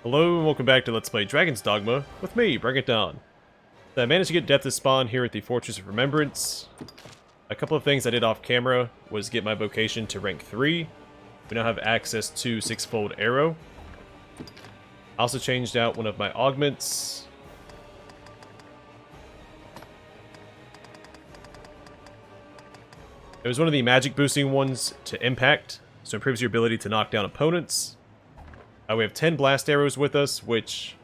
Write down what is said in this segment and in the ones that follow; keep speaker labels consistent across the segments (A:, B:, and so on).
A: Hello and welcome back to Let's Play Dragon's Dogma with me, Bring It Down. So I managed to get Death to spawn here at the Fortress of Remembrance. A couple of things I did off camera was get my vocation to rank 3. We now have access to 6-fold arrow. I also changed out one of my augments. It was one of the magic boosting ones to impact, so it improves your ability to knock down opponents. We have 10 blast arrows with us, which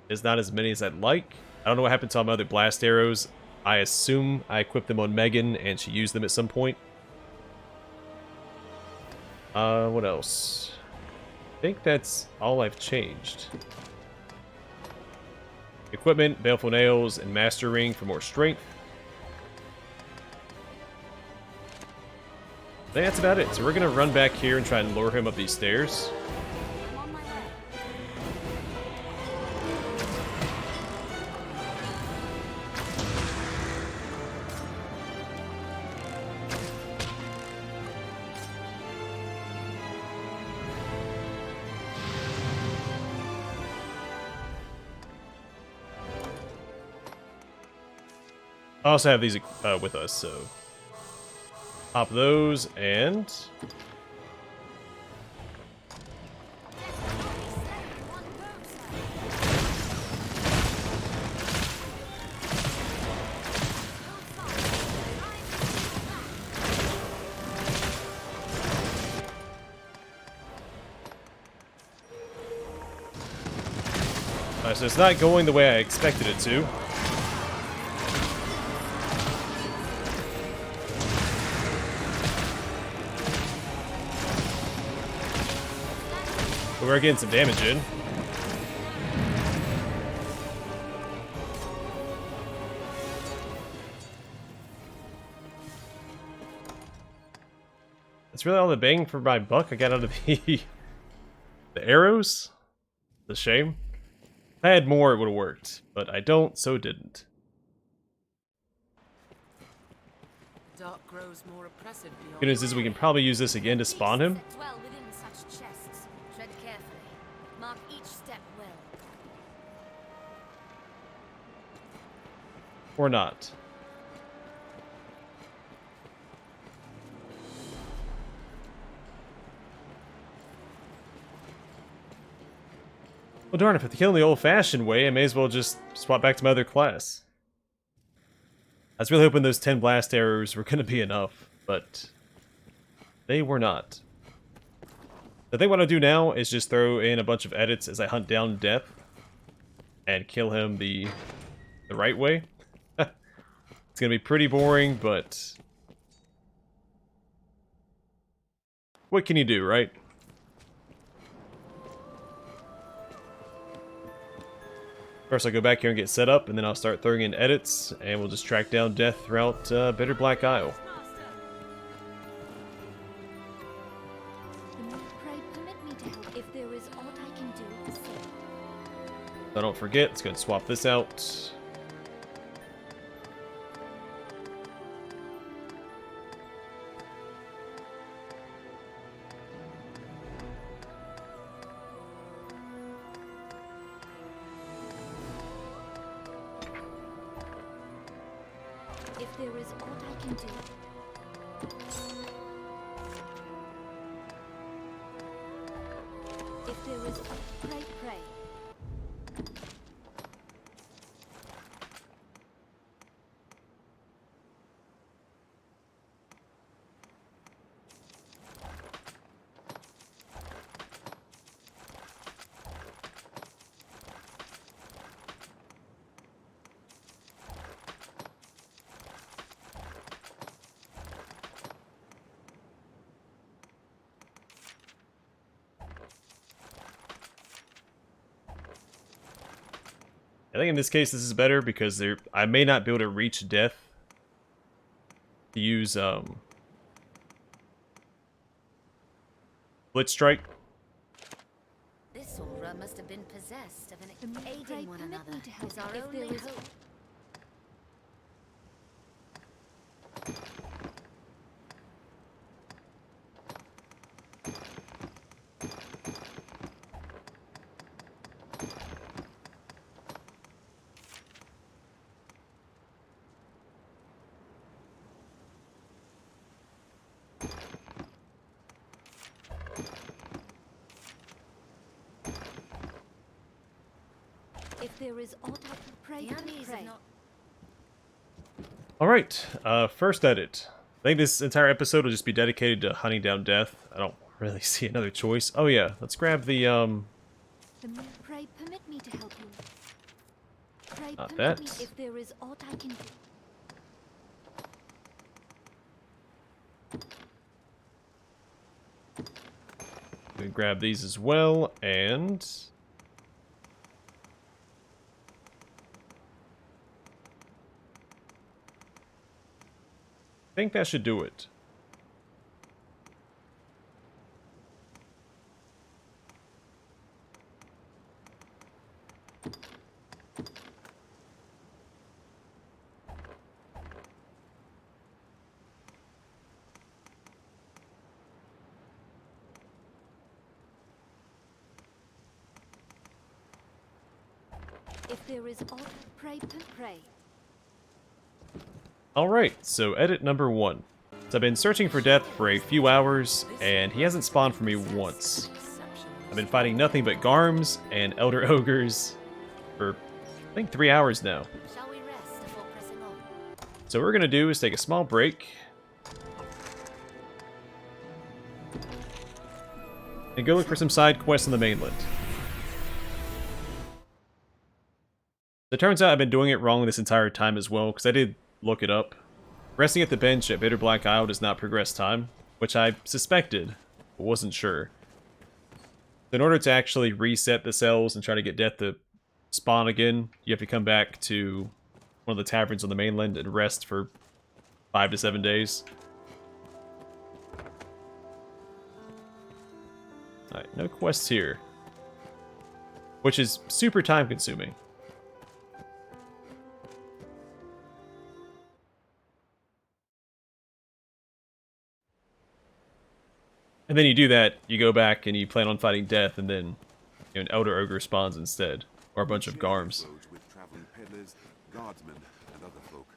A: is not as many as I'd like. I don't know what happened to all my other blast arrows. I assume I equipped them on Megan and she used them at some point. What else? I think that's all I've changed. Equipment, Baleful Nails, and Master Ring for more strength. I think that's about it. So we're going to run back here and try and lure him up these stairs. I also have these with us, so pop those and so it's not going the way I expected it to. But we're getting some damage in. That's really all the bang for my buck I got out of the arrows. It's a shame. If I had more, it would have worked, but I don't, so it didn't.
B: Dark grows more oppressive beyond.
A: Good news is we can probably use this again to spawn him.
C: Dwell within such chests. Tread carefully. Mark each step well.
A: Or not. Well darn, if I kill in the old-fashioned way, I may as well just swap back to my other class. I was really hoping those 10 blast arrows were going to be enough, but they were not. I think what I'll do now is just throw in a bunch of edits as I hunt down Death and kill him the right way. It's going to be pretty boring, but what can you do, right? First I'll go back here and get set up, and then I'll start throwing in edits, and we'll just track down Death throughout Bitter Black Isle.
C: Pray permit me to help if there is aught I can do to save.
A: So don't forget, let's go and swap this out.
C: If there is aught I can do. If there is pray.
A: I think in this case this is better because I may not be able to reach Death to use Blitz Strike.
C: This aura must have been possessed of an aiding one another. Is our only hope. If there is aught I can pray,
A: Alright, first edit. I think this entire episode will just be dedicated to hunting down death. I don't really see another choice. Oh yeah, let's grab the,
C: Pray permit me to help you. Pray
A: not
C: permit
A: that.
C: me if there is aught I can do.
A: We grab these as well, and... I think that should do it.
C: If there is aught, pray.
A: Alright, so edit number 1. So I've been searching for death for a few hours, and he hasn't spawned for me once. I've been fighting nothing but Garms and Elder Ogres for, I think, 3 hours now.
C: Shall we rest before pressing on?
A: So what we're going to do is take a small break. And go look for some side quests on the mainland. It turns out I've been doing it wrong this entire time as well, because I did look it up. Resting at the bench at Bitter Black Isle does not progress time, which I suspected, but wasn't sure. In order to actually reset the cells and try to get death to spawn again, you have to come back to one of the taverns on the mainland and rest for 5 to 7 days. Alright, no quests here. Which is super time consuming. And then you do that, you go back and you plan on fighting death, and then an Elder Ogre spawns instead. Or a bunch of Garms.
D: With traveling peddlers, guardsmen, and other folk.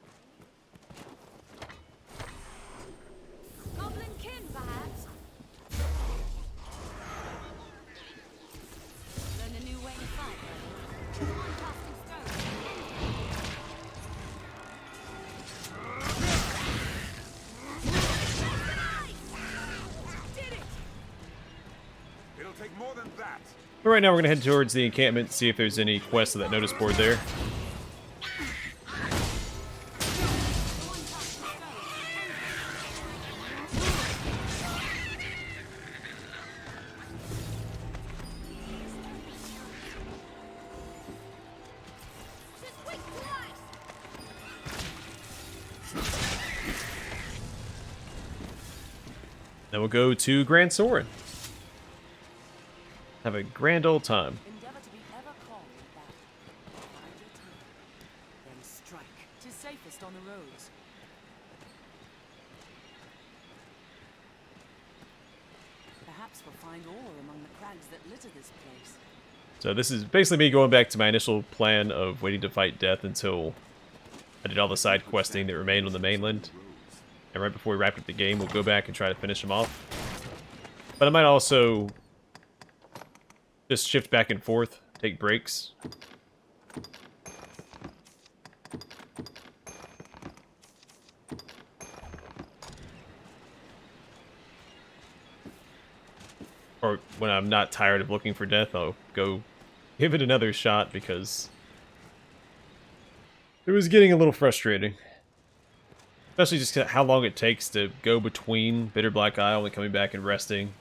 C: Goblin kin, perhaps? Learn a new way to fight. Casting stone.
D: It'll take more than that.
A: But right now we're going to head towards the encampment, see if there's any quests on that notice board there. Then we'll go to Grand Soren. Have a grand old time.
B: Endeavor to be ever calm with that. Bide your time. Then strike. 'Tis safest on the roads. Perhaps we'll find ore among the crags that litter this place.
A: So this is basically me going back to my initial plan of waiting to fight death until I did all the side questing that remained on the mainland. And right before we wrap up the game, we'll go back and try to finish them off. But I might also just shift back and forth, take breaks. Or when I'm not tired of looking for death, I'll go give it another shot because it was getting a little frustrating. Especially just how long it takes to go between Bitter Black Isle and coming back and resting.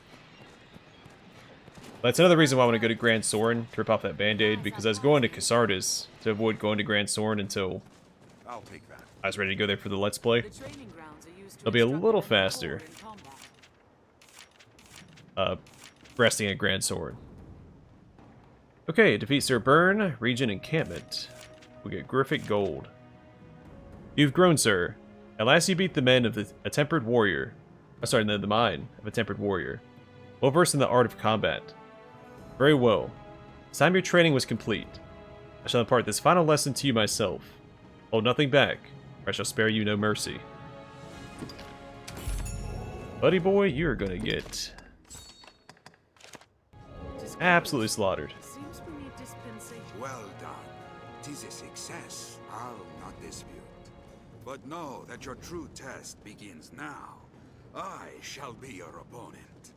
A: That's another reason why I want to go to Grand Soren to rip off that band-aid, because I was going to Cassardis to avoid going to Grand Soren until
D: I'll take that.
A: I was ready to go there for the Let's Play.
B: The training grounds are used to
A: It'll be a
B: instruct
A: little
B: men core
A: faster.
B: in combat.
A: Resting at Grand Soren. Okay, defeat Sir Byrne, Region Encampment. We get Griffic Gold. You've grown, sir. At last you beat the men of a tempered warrior. Sorry, the mind of a tempered warrior. Well versed in the art of combat. Very well. It's time your training was complete. I shall impart this final lesson to you myself. Hold nothing back, or I shall spare you no mercy. Buddy boy, you're gonna get absolutely slaughtered.
B: Seems we need dispensation.
D: Well done. it is a success, I'll not dispute. But know that your true test begins now. I shall be your opponent.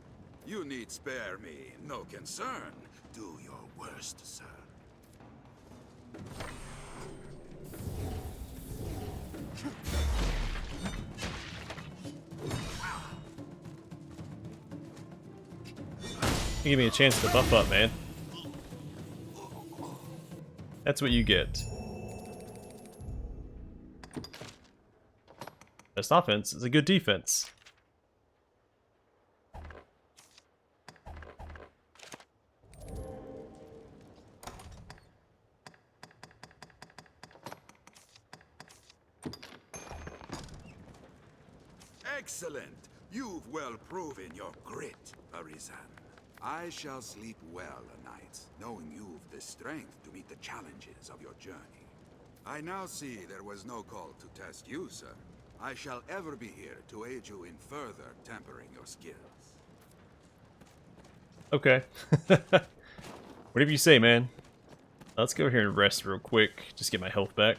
D: You need spare me, no concern. Do your worst, sir.
A: You give me a chance to buff up, man. That's what you get. Best offense is a good defense.
D: Excellent! You've well proven your grit, Arisen. I shall sleep well o' nights, knowing you've the strength to meet the challenges of your journey. I now see there was no call to test you, sir. I shall ever be here to aid you in further tempering your skills.
A: Okay. Whatever you say, man. Let's go here and rest real quick. Just get my health back.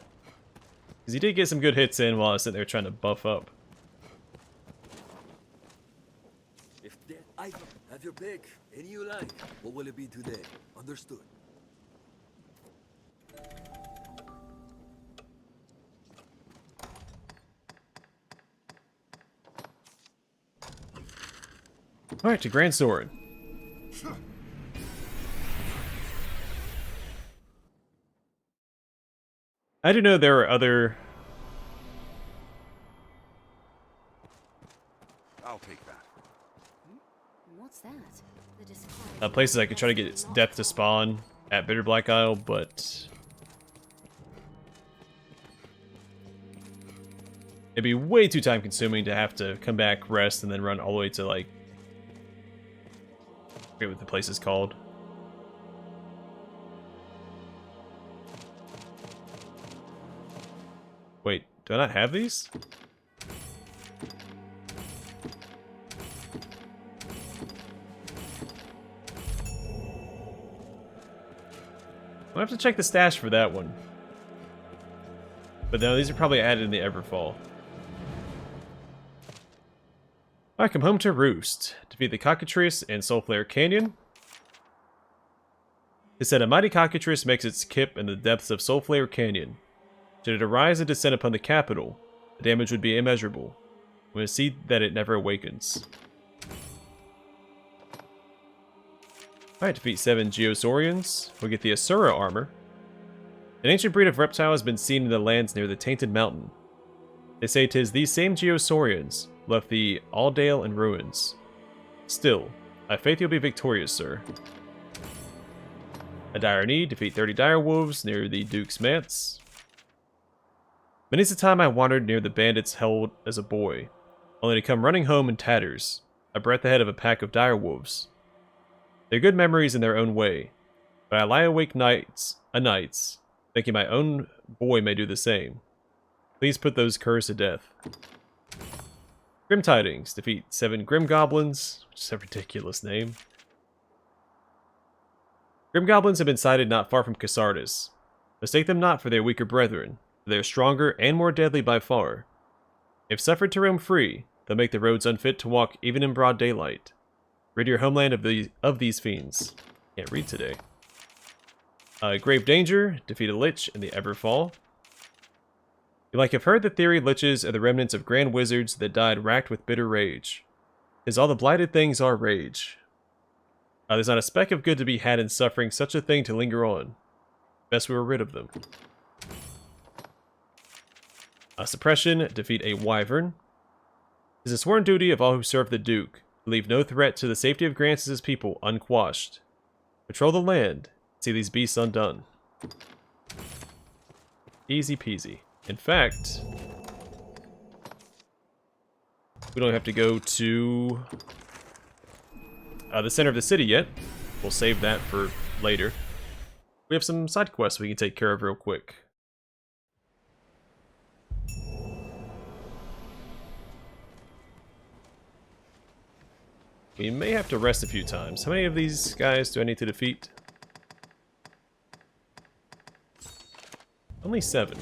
A: Because he did get some good hits in while I was sitting there trying to buff up.
E: If I have your pick, any you like. What will it be today? Understood.
A: Alright, to Grand Sword. I do know there are other...
D: I'll take that.
C: What's that? The display.
A: places I could try to get its death to spawn at Bitter Black Isle, but... it'd be way too time consuming to have to come back, rest, and then run all the way to, like... I forget what the place is called. Wait, do I not have these? I'll have to check the stash for that one. But no, these are probably added in the Everfall. I come home to roost. Defeat the Cockatrice in Soulflare Canyon. It said a mighty cockatrice makes its kip in the depths of Soulflare Canyon. Should it arise and descend upon the capital, the damage would be immeasurable. We must see that it never awakens. Alright, defeat 7 Geosaurians. We'll get the Asura armor. An ancient breed of reptile has been seen in the lands near the Tainted Mountain. They say 'tis these same Geosaurians left the Aldale in ruins. Still, I faith you'll be victorious, sir. A dire need, defeat 30 direwolves near the Duke's Manse. Many's the time I wandered near the bandits held as a boy, only to come running home in tatters, a breath ahead of a pack of direwolves. They're good memories in their own way, but I lie awake nights, thinking my own boy may do the same. Please put those curs to death. Grim Tidings, defeat 7 Grim Goblins, which is a ridiculous name. Grim Goblins have been sighted not far from Cassardis. Mistake them not for their weaker brethren, for they are stronger and more deadly by far. If suffered to roam free, they'll make the roads unfit to walk even in broad daylight. Rid your homeland of these fiends. Can't read today. Grave Danger, defeat a Lich in the Everfall. You like have heard the theory Liches are the remnants of grand wizards that died racked with bitter rage. 'Tis all the blighted things are rage. There's not a speck of good to be had in suffering such a thing to linger on. Best we were rid of them. Suppression, defeat a Wyvern. It is a sworn duty of all who serve the Duke to leave no threat to the safety of Grancis' people unquashed. Patrol the land, see these beasts undone. Easy peasy. In fact, we don't have to go to the center of the city yet. We'll save that for later. We have some side quests we can take care of real quick. We may have to rest a few times. How many of these guys do I need to defeat? Only 7.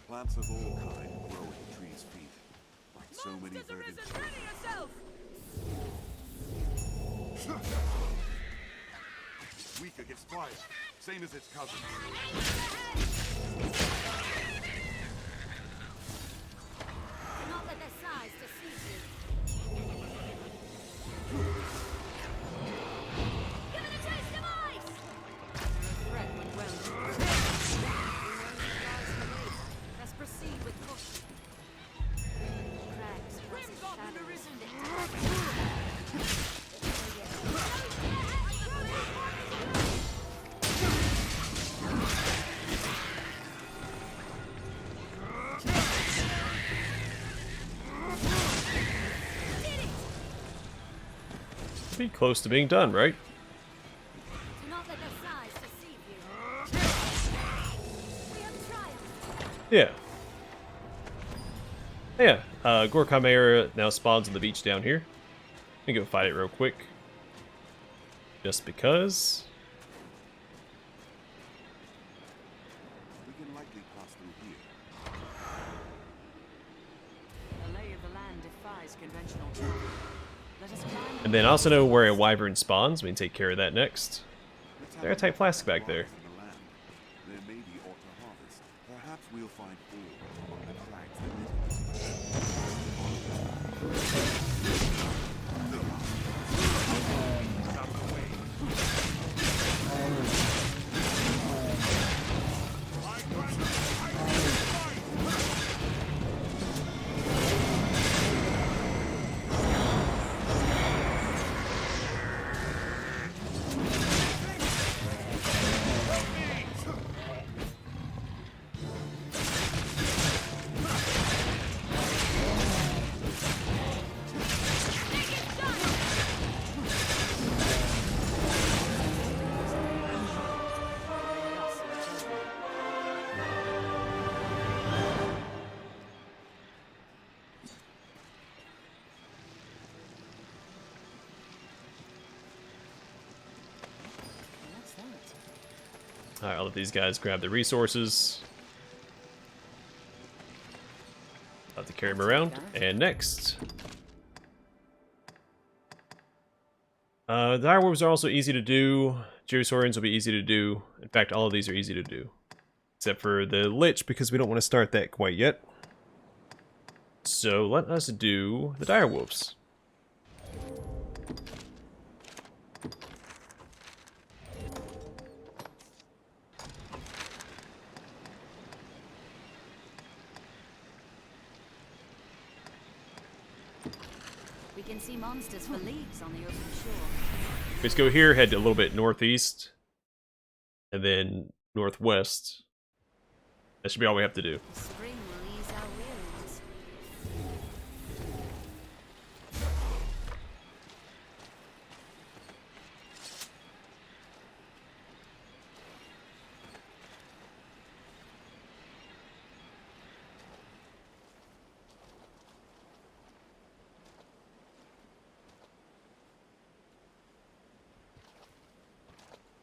D: Plants of all kind grow at the tree's feet, like so many
B: Monsters
D: verdant
B: Arisen,
D: children.
B: ready yourself!
D: Weak against fire, same as its cousins.
C: Do not let their size deceive you. Give it a taste of ice!
B: Threat when well. Let's proceed with caution.
C: Crags
B: Grim
C: versus
B: Goblin
C: shadows.
B: Arisen!
A: Be close to being done, right?
C: Do not let their size deceive you. We have triumphed.
A: Yeah. Yeah, Gore Chimera now spawns on the beach down here. Let me go fight it real quick. Just because.
D: We can likely pass through here.
B: The lay of the land defies conventional travel. Let us climb.
A: And then I also know where a wyvern spawns. We can take care of that next.
D: Let's have
A: There are
D: a
A: type
D: look
A: flasks
D: at
A: back there.
D: rise in the land. There may be aught to harvest. Perhaps we'll find ore among the crags that litter this.
B: What's that?
A: Alright, I'll let these guys grab the resources. I'll have to carry them around. And next. The direwolves are also easy to do. Saurians will be easy to do. In fact, all of these are easy to do. Except for the Lich, because we don't want to start that quite yet. So let us do the direwolves.
C: We can see monsters for leagues on the open shore.
A: Let's go here, head a little bit northeast, and then northwest. That should be all we have to do.
C: Spring will ease our weariness.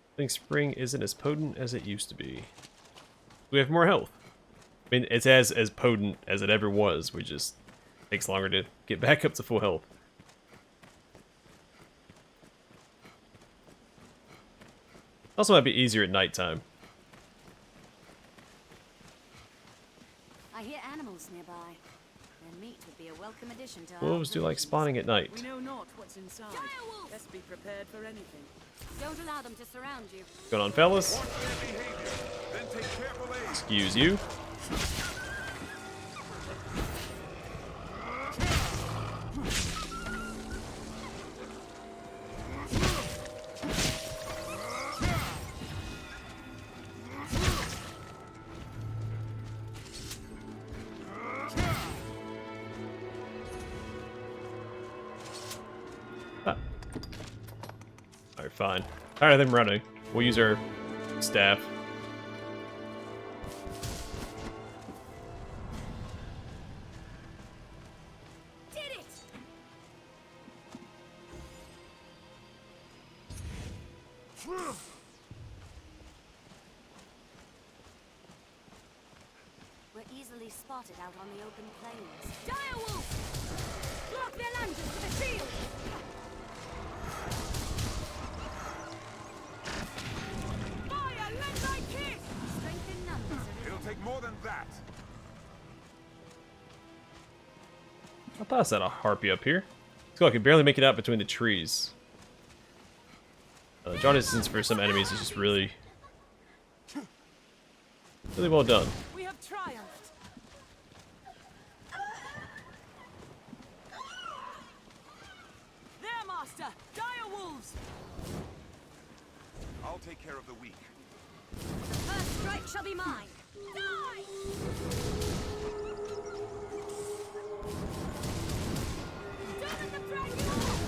A: I think spring isn't as potent as it used to be. We have more health. I mean, it's as potent as it ever was. We just takes longer to get back up to full health. Also might be easier at nighttime.
C: I hear animals nearby. Their meat would be a welcome addition to our
A: Wolves do like
C: operations.
A: spawning at night.
B: We know not what's inside.
C: Direwolf!
B: Let's be prepared for anything.
C: Don't allow them to surround you.
A: What's going on, fellas?
D: Watch their behavior, then take careful aim.
A: Excuse you. Ah. Alright, fine. Alright, them running. We'll use our staff.
C: Did it! easily spotted out on the open plains.
F: Direwolves! Block their lanterns with a shield! Fire, let thy kiss!
C: Strength in numbers,
D: It'll take more than that.
A: I thought I saw a harpy up here. So I can barely make it out between the trees. Draw distance for some enemies is just really well done.
B: We have triumphed. There, master! Direwolves!
D: I'll take care of the weak.
F: The first strike shall be mine! Die! Don't let them drag you off!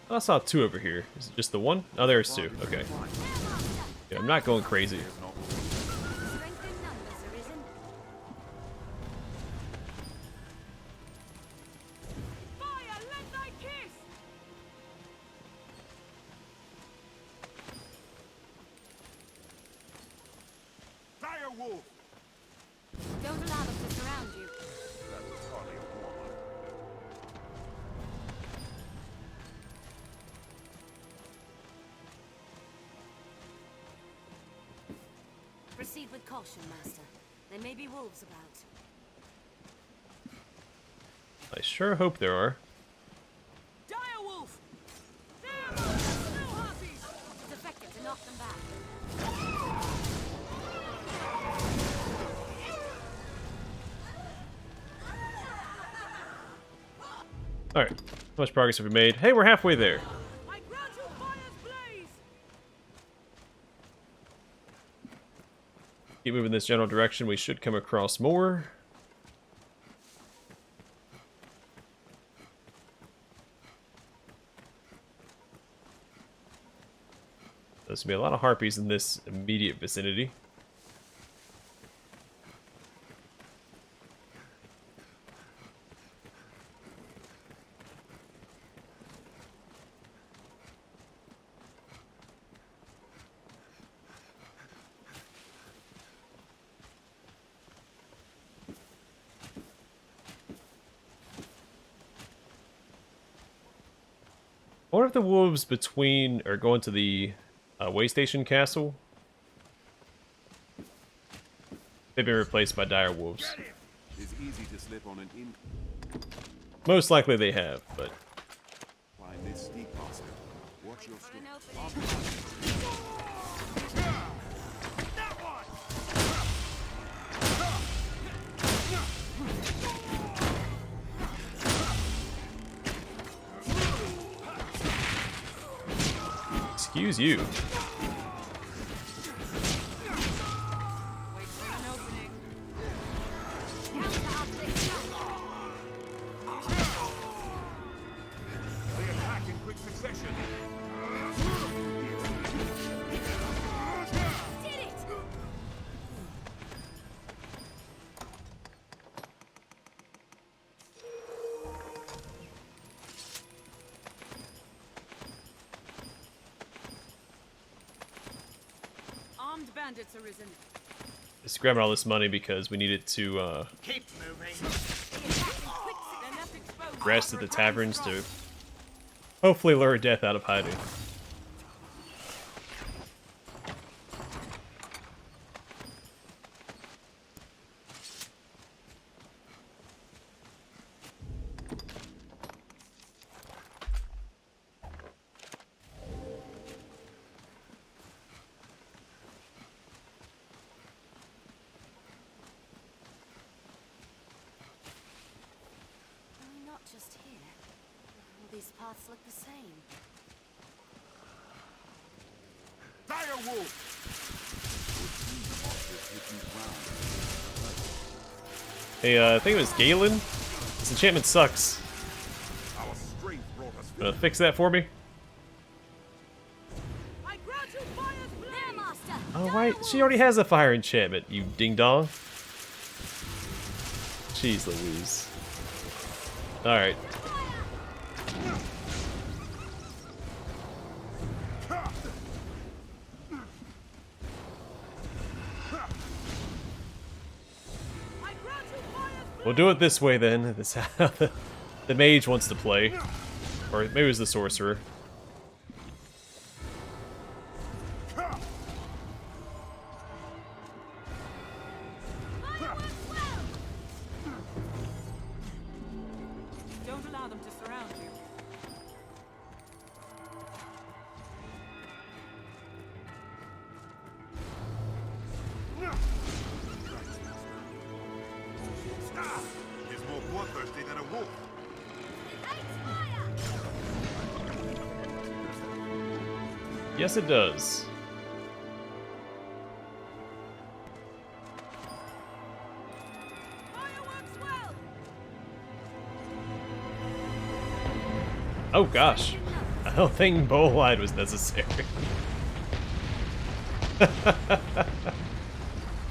A: I saw two over here. Is it just the one? Oh, there's two. Okay. Yeah, I'm not going crazy.
C: strength in numbers, Arisen.
B: Fire, let thy kiss!
D: Direwolf!
C: Don't allow them to surround you.
D: That was hardly a warm-up.
C: Proceed with caution, master. There may be wolves about.
A: I sure hope there are.
B: Direwolf! There, master! Snow harpies!
C: It's effective to knock them back.
A: Alright. How much progress have we made? Hey, we're halfway there.
B: I grant you fire's blaze!
A: Keep moving this general direction. We should come across more. There's gonna be a lot of harpies in this immediate vicinity. I wonder if the wolves between are going to the Waystation Castle. They've been replaced by direwolves.
D: It's easy to slip on an in.
A: Most likely they have, but
D: Climb this steep bastard. Watch your
C: For an
D: step.
C: opening.
A: excuse you.
B: Wait for an opening.
D: They attack in quick succession.
F: Did it!
B: Armed bandits arisen.
A: Just grabbing all this money because we need it to
E: Keep moving.
B: They're left exposed.
A: rest at the taverns to hopefully lure death out of hiding.
C: Not just here. All these paths look the same.
D: Direwolf!
A: Hey, I think it was Galen. This enchantment sucks.
D: Our strength brought us
A: Gonna fix that for me?
B: I grant you fire's blaze.
F: There, Master!
A: Oh, right. She already has a fire enchantment, you ding dong. Jeez Louise. Alright. We'll do it this way then. This is how the mage wants to play. Or maybe it was the sorcerer.
B: Don't allow them to surround you.
D: He's more bloodthirsty than a wolf.
A: Yes, it does. Oh gosh, I don't think Bolide was necessary.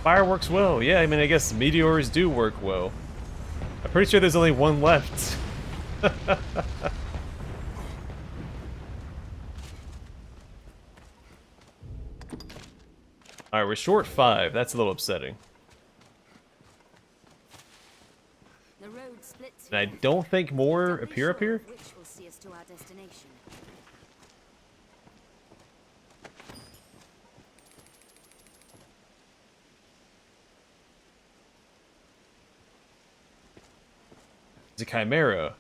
A: Fireworks well, yeah, I mean I guess meteors do work well. I'm pretty sure there's only one left. Alright, we're short 5, that's a little upsetting.
C: The road splits
A: And I
C: here.
A: don't think more
C: Don't be
A: appear
C: sure
A: up here.
C: Which will see us to our destination.
A: It's a chimera.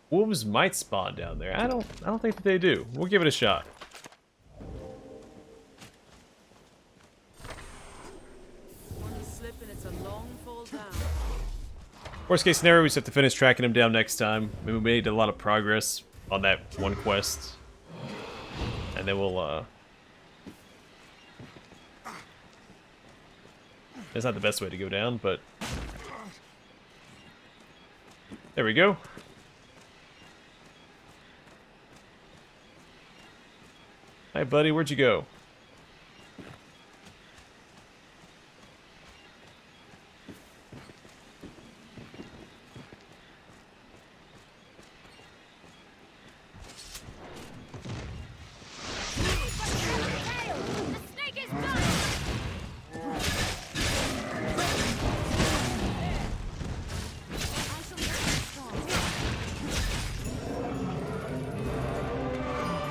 A: Wolves might spawn down there. I don't think that they do. We'll give it a shot.
B: One slip and it's a long fall down.
A: Worst case scenario, we just have to finish tracking him down next time. I mean, we made a lot of progress on that one quest. And then we'll, It's not the best way to go down, but... There we go. Hi, buddy, where'd you go?
F: The snake is done!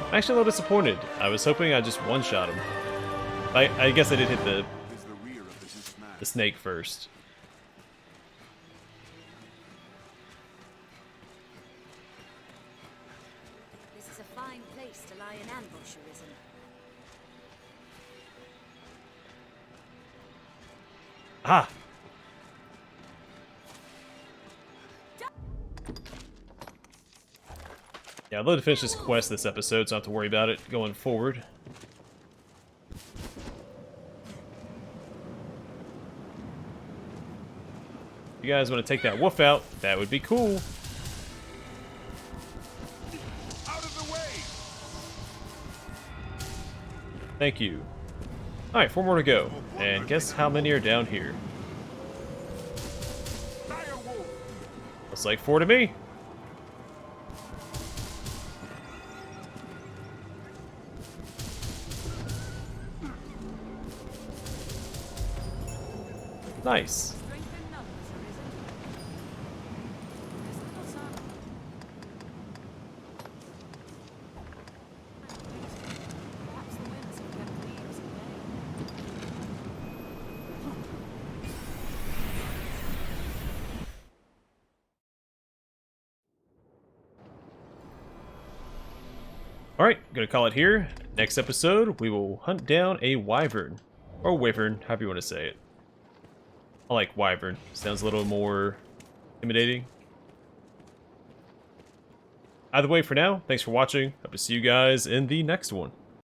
A: I'm actually a little disappointed. I was hoping I just one-shot him. I guess I did hit the
D: Is the rear of this is
A: the snake first.
C: This is a fine place to lie in ambush, Arisen.
A: Ah! Yeah, I'd love to finish this quest this episode, so I don't have to worry about it going forward. If you guys want to take that wolf out, that would be cool.
D: out of the way.
A: Thank you. Alright, 4 more to go. And guess how many are down here?
D: Direwolves.
A: Looks like 4 to me. Nice.
B: Strength in numbers, Arisen. This little son. Perhaps the winds have kept leaves in May.
A: Alright, gonna call it here. Next episode, we will hunt down a wyvern. Or wyvern, however you want to say it. I like wyvern. Sounds a little more intimidating. Either way, for now, thanks for watching. Hope to see you guys in the next one.